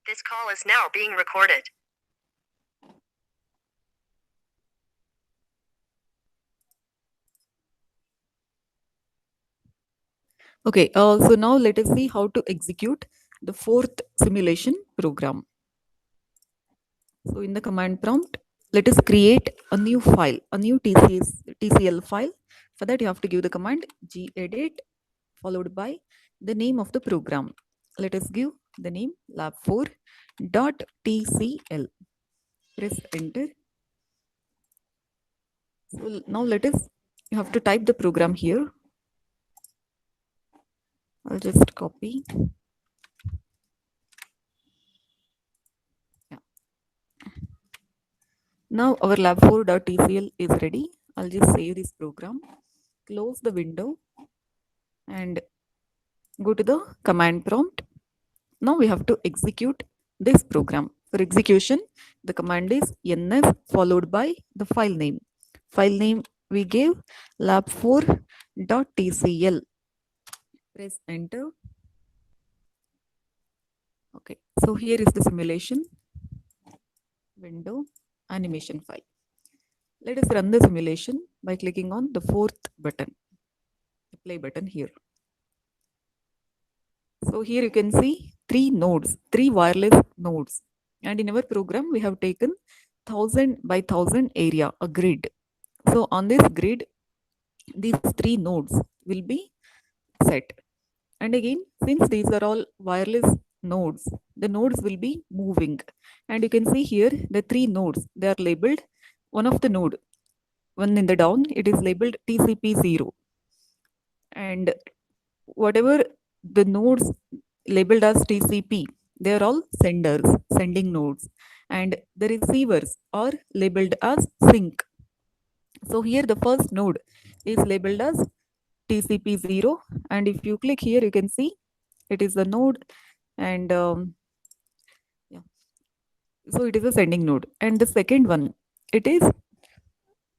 This call is now being recorded. Okay, so now let us see how to execute the fourth simulation program. So in the command prompt, let us create a new file, a new TCL file. For that, you have to give the command gedit followed by the name of the program. Let us give the name lab4.tcl. Press enter. So now you have to type the program here. I'll just copy. Yeah. Now our lab4.tcl is ready. I'll just save this program, close the window and go to the command prompt. Now we have to execute this program. For execution, the command is ns followed by the file name. File name we gave lab4.tcl. Press enter. Okay, so here is the simulation window animation file. Let us run the simulation by clicking on the fourth button, the play button here. So here you can see three wireless nodes. And in our program, we have taken 1000 by 1000 area, a grid. So on this grid, these three nodes will be set. And again, since these are all wireless nodes, the nodes will be moving. And you can see here the three nodes, they are labeled. One of the node, one in the down, it is labeled TCP0. And whatever the nodes labeled as TCP, they are all senders, sending nodes, and the receivers are labeled as sink. So here the first node is labeled as TCP0, and if you click here, you can see it is the node, and yeah, so it is a sending node. And the second one, it is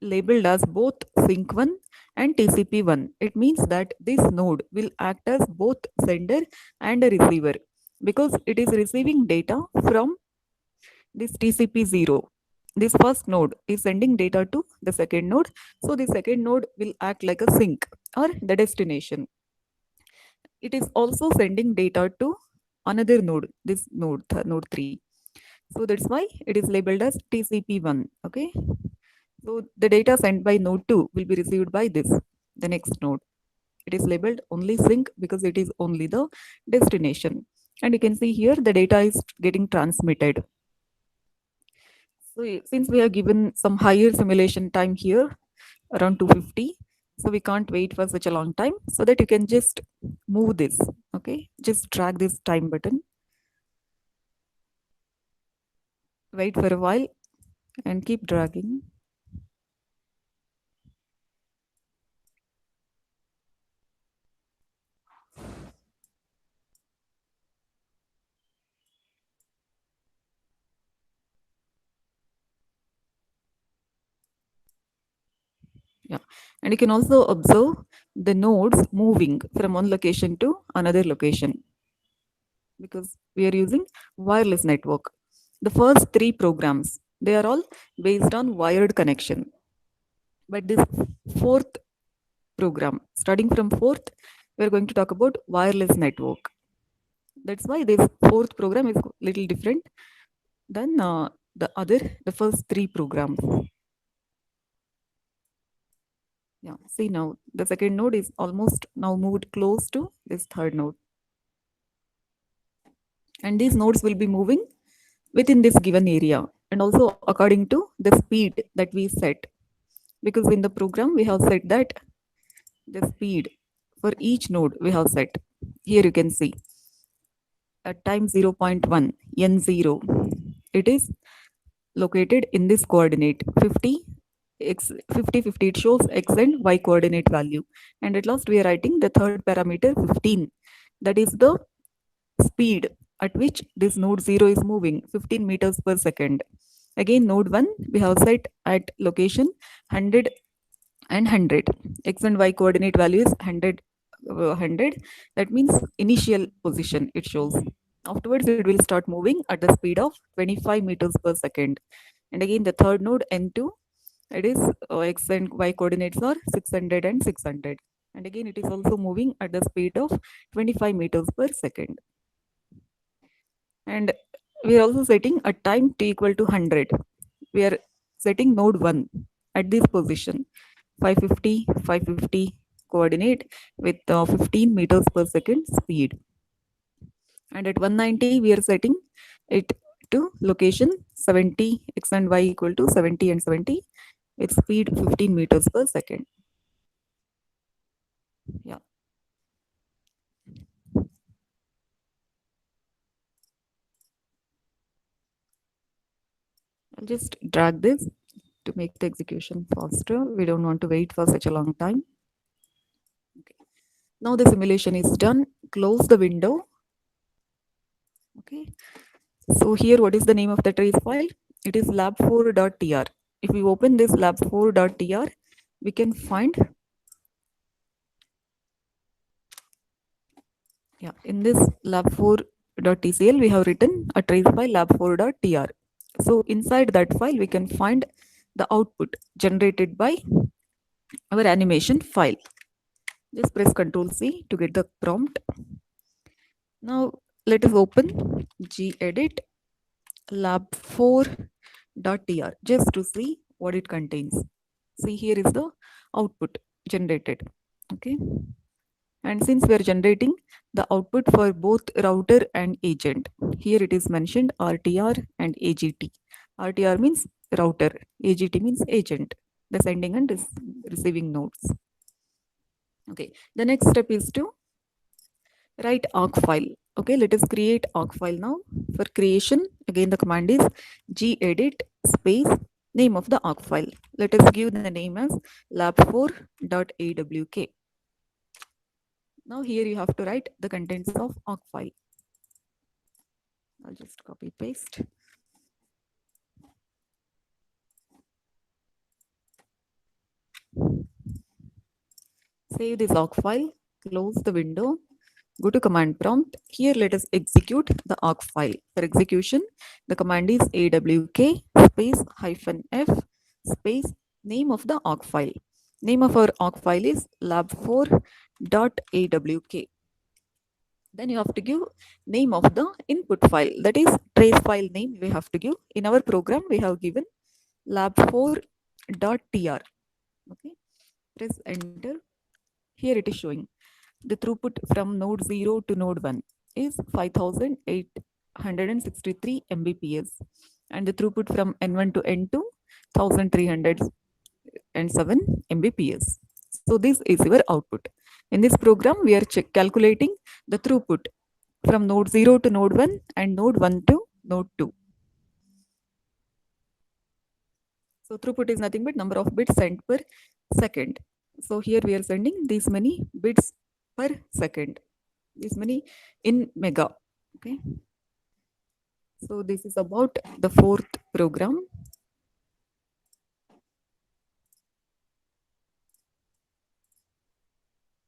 labeled as both sync1 and TCP1. It means that this node will act as both sender and a receiver because it is receiving data from this TCP0. This first node is sending data to the second node. So the second node will act like a sink or the destination. It is also sending data to another node, this node, node 3. So that's why it is labeled as TCP1. Okay. So the data sent by node 2 will be received by the next node. It is labeled only sync because it is only the destination. And you can see here the data is getting transmitted. So since we have given some higher simulation time here, around 250, so we can't wait for such a long time, so that you can just move this. Okay, just drag this time button, wait for a while and keep dragging. Yeah, and you can also observe the nodes moving from one location to another location because we are using wireless network. The first three programs, they are all based on wired connection. But this fourth program, starting from fourth, we are going to talk about wireless network. That's why this fourth program is little different than the first three programs. Yeah, see now the second node is almost now moved close to this third node. And these nodes will be moving within this given area and also according to the speed that we set. Because in the program we have set that the speed for each node we have set. Here you can see at time 0.1 n0 it is located in this coordinate 50 x 50 50. It shows x and y coordinate value, and at last we are writing the third parameter 15, that is the speed at which this node 0 is moving, 15 meters per second. Again node 1 we have set at location 100 and 100. X and y coordinate value is 100, 100. That means initial position it shows. Afterwards, it will start moving at the speed of 25 meters per second. And again, the third node N2, it is x and y coordinates are 600 and 600. And again, it is also moving at the speed of 25 meters per second. And we are also setting a time t equal to 100. We are setting node 1 at this position 550, 550 coordinate with 15 meters per second speed. And at 190, we are setting it to location 70, x and y equal to 70 and 70 with speed 15 meters per second. Yeah, I'll just drag this to make the execution faster. We don't want to wait for such a long time. Okay. Now the simulation is done. Close the window. Okay. So here, what is the name of the trace file? It is lab4.tr. If we open this lab4.tr, we can find, yeah, in this lab4.tcl, we have written a trace file lab4.tr. So inside that file, we can find the output generated by our animation file. Just press Ctrl C to get the prompt. Now let us open gedit lab4.tr just to see what it contains. See, here is the output generated. Okay. And since we are generating the output for both router and agent, here it is mentioned RTR and AGT. RTR means router, AGT means agent, the sending and receiving nodes. Okay, the next step is to write awk file. Okay, let us create awk file now. For creation, again the command is gedit space name of the awk file. Let us give the name as lab4.awk. Now here you have to write the contents of awk file. I'll just copy paste. Save this awk file, close the window, go to command prompt. Here let us execute the awk file. For execution, the command is awk space -f space name of the awk file. Name of our awk file is lab4.awk. Then you have to give name of the input file, that is trace file name we have to give. In our program, we have given lab4.tr. Okay, press enter. Here it is showing the throughput from node 0 to node 1 is 5863 Mbps, and the throughput from N1 to N2 1307 Mbps. So this is your output. In this program, we are calculating the throughput from node 0 to node 1 and node 1 to node 2. So throughput is nothing but number of bits sent per second. So here we are sending these many bits per second, these many in mega. Okay. So this is about the fourth program.